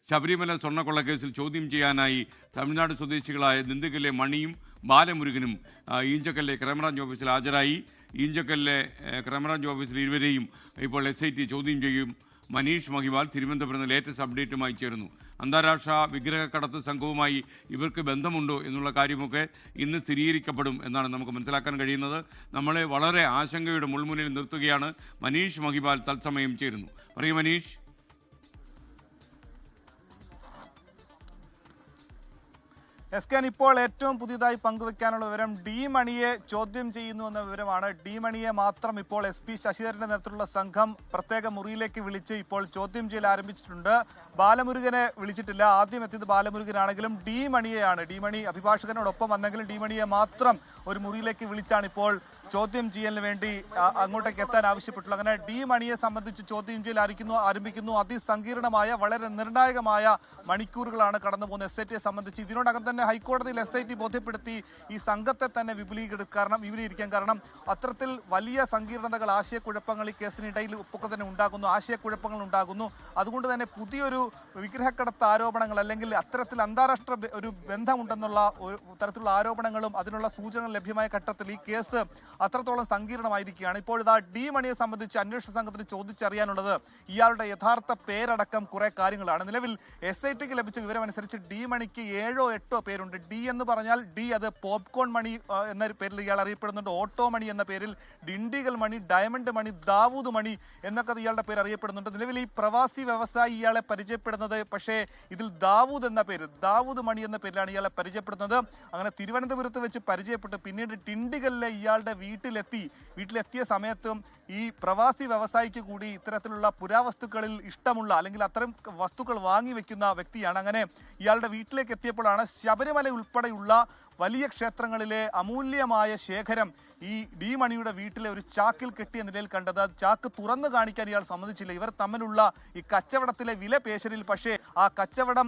ശബരിമല സ്വർണ്ണക്കൊള്ളക്കേസിൽ ചോദ്യം ചെയ്യാനായി തമിഴ്നാട് സ്വദേശികളായ ദിണ്ടുകലിലെ മണിയും ബാലമുരുകനും ഈഞ്ചക്കലിലെ ക്രൈംബ്രാഞ്ച് ഓഫീസിൽ ഹാജരായി. ഈഞ്ചക്കലിലെ ക്രൈംബ്രാഞ്ച് ഓഫീസിൽ ഇരുവരെയും ഇപ്പോൾ SIT ചോദ്യം ചെയ്യും. മനീഷ് മഹിവാൽ തിരുവനന്തപുരത്ത് ലേറ്റസ്റ്റ് അപ്ഡേറ്റുമായി ചേരുന്നു. അന്താരാഷ്ട്ര വിഗ്രഹക്കടത്ത് സംഘവുമായി ഇവർക്ക് ബന്ധമുണ്ടോ എന്നുള്ള കാര്യമൊക്കെ ഇന്ന് സ്ഥിരീകരിക്കപ്പെടും എന്നാണ് നമുക്ക് മനസ്സിലാക്കാൻ കഴിയുന്നത്. നമ്മളെ വളരെ ആശങ്കയുടെ മുൾമുനയിൽ നിർത്തുകയാണ്. മനീഷ് മഹിവാൽ തത്സമയം ചേരുന്നു. പറയൂ മനീഷ്. എസ്കാൻ, ഇപ്പോൾ ഏറ്റവും പുതിയതായി പങ്കുവെക്കാനുള്ള വിവരം ഡി മണിയെ ചോദ്യം ചെയ്യുന്നു എന്ന വിവരമാണ്. ഡി മണിയെ മാത്രം ഇപ്പോൾ SP ശശിധരന്റെ നേതൃത്വത്തിലുള്ള സംഘം പ്രത്യേക മുറിയിലേക്ക് വിളിച്ച് ഇപ്പോൾ ചോദ്യം ചെയ്യൽ ആരംഭിച്ചിട്ടുണ്ട്. ബാലമുരുകനെ വിളിച്ചിട്ടില്ല. ആദ്യം എത്തിയത് ബാലമുരുകനാണെങ്കിലും ഡി മണിയെയാണ്. ഡി മണി അഭിഭാഷകനോടൊപ്പം വന്നെങ്കിലും ഡി മണിയെ മാത്രം ഒരു മുറിയിലേക്ക് വിളിച്ചാണ് ഇപ്പോൾ ചോദ്യം ചെയ്യലിന് വേണ്ടി അങ്ങോട്ടേക്ക് എത്താൻ ആവശ്യപ്പെട്ടുള്ളൂ. അങ്ങനെ ഡി മണിയെ സംബന്ധിച്ച് ചോദ്യം ചെയ്യൽ ആരംഭിക്കുന്നു. അതിസങ്കീർണമായ വളരെ നിർണായകമായ മണിക്കൂറുകളാണ് കടന്നു പോകുന്നത് SITയെ സംബന്ധിച്ച്. ഇതിനോടകം തന്നെ ഹൈക്കോടതിയിൽ SIT ബോധ്യപ്പെടുത്തി ഈ സംഘത്തെ തന്നെ വിപുലീകരിക്കാൻ. കാരണം അത്തരത്തിൽ വലിയ സങ്കീർണതകൾ, ആശയക്കുഴപ്പങ്ങൾ ഈ കേസിനിടയിൽ ഒക്കെ തന്നെ ഉണ്ടാകുന്നു, ആശയക്കുഴപ്പങ്ങൾ ഉണ്ടാകുന്നു. അതുകൊണ്ട് തന്നെ പുതിയൊരു വിഗ്രഹക്കടത്ത് ആരോപണങ്ങൾ അല്ലെങ്കിൽ അത്തരത്തിൽ അന്താരാഷ്ട്ര ഒരു ബന്ധമുണ്ടെന്നുള്ള ഒരു തരത്തിലുള്ള ആരോപണങ്ങളും അതിനുള്ള സൂചനകൾ ലഭ്യമായ ഘട്ടത്തിൽ ഈ കേസ് അത്രത്തോളം സങ്കീർണമായിരിക്കുകയാണ്. ഇപ്പോഴിതാ ഡി മണിയെ സംബന്ധിച്ച് അന്വേഷണ സംഘത്തിന് ചോദിച്ചറിയാനുള്ളത് ഇയാളുടെ യഥാർത്ഥ പേരടക്കം കുറെ കാര്യങ്ങളാണ്. നിലവിൽ SITക്ക് ലഭിച്ച വിവരമനുസരിച്ച് ഡി മണിക്ക് 7 or 8 പേരുണ്ട്. ഡി എന്ന് പറഞ്ഞാൽ ഡി അത് പോപ്കോൺ മണി എന്ന പേരിൽ ഇയാൾ അറിയപ്പെടുന്നുണ്ട്. ഓട്ടോ മണി എന്ന പേരിൽ, ഡിണ്ടിഗൽ മണി, ഡയമണ്ട് മണി, ദാവൂദ് മണി എന്നൊക്കെ ഇയാളുടെ പേര് അറിയപ്പെടുന്നുണ്ട്. നിലവിൽ ഈ പ്രവാസി വ്യവസായി ഇയാളെ പരിചയപ്പെടുന്നത് പക്ഷേ ഇതിൽ ദാവൂദ് മണി എന്ന പേരിലാണ് ഇയാളെ പരിചയപ്പെടുന്നത്. അങ്ങനെ തിരുവനന്തപുരത്ത് വെച്ച് പരിചയപ്പെട്ട് പിന്നീട് ഡിണ്ടിഗലിലെ ഇയാളുടെ വീട്ടിലെത്തിയ സമയത്തും ഈ പ്രവാസി വ്യവസായിക്ക് കൂടി ഇത്തരത്തിലുള്ള പുരാവസ്തുക്കളിൽ ഇഷ്ടമുള്ള അല്ലെങ്കിൽ അത്തരം വസ്തുക്കൾ വാങ്ങി വെക്കുന്ന വ്യക്തിയാണ്. അങ്ങനെ ഇയാളുടെ വീട്ടിലേക്ക് എത്തിയപ്പോഴാണ് ശബരിമല ഉൾപ്പെടെയുള്ള വലിയ ക്ഷേത്രങ്ങളിലെ അമൂല്യമായ ശേഖരം ഈ ഡി മണിയുടെ വീട്ടിലെ ഒരു ചാക്കിൽ കെട്ടിയ നിലയിൽ കണ്ടത്. ചാക്ക് തുറന്നു കാണിക്കാൻ ഇയാൾ സമ്മതിച്ചില്ല. ഇവർ തമ്മിലുള്ള ഈ കച്ചവടത്തിലെ വില പേശലിൽ പക്ഷേ ആ കച്ചവടം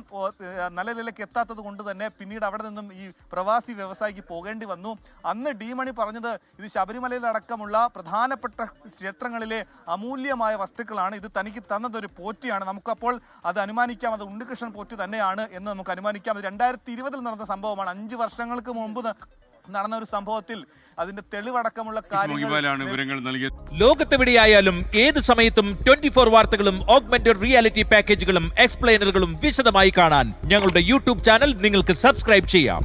നല്ല നിലയ്ക്ക് എത്താത്തത് കൊണ്ട് തന്നെ പിന്നീട് അവിടെ നിന്നും ഈ പ്രവാസി വ്യവസായിക്ക് പോകേണ്ടി വന്നു. അന്ന് ഡി മണി പറഞ്ഞത് ഇത് ശബരിമലയിലടക്കമുള്ള പ്രധാനപ്പെട്ട ക്ഷേത്രങ്ങളിലെ അമൂല്യമായ വസ്തുക്കളാണ്, ഇത് തനിക്ക് തന്നതൊരു പോറ്റിയാണ്, നമുക്കപ്പോൾ അത് അനുമാനിക്കാം, അത് ഉണ്ണികൃഷ്ണൻ പോറ്റി തന്നെയാണ് എന്ന് നമുക്ക് അനുമാനിക്കാം. 2020 നടന്ന സംഭവമാണ്. 5 വർഷങ്ങൾക്ക് മുമ്പ് നടന്ന ഒരു സംഭവത്തിൽ അതിന്റെ തെളിവടക്കമുള്ള കാര്യങ്ങൾ. ലോകത്തെവിടെയായാലും ഏത് സമയത്തും 24 വാർത്തകളും ഓഗ്മെന്റഡ് റിയാലിറ്റി പാക്കേജുകളും എക്സ്പ്ലെയിനറുകളും വിശദമായി കാണാൻ ഞങ്ങളുടെ YouTube ചാനൽ നിങ്ങൾക്ക് സബ്സ്ക്രൈബ് ചെയ്യാം.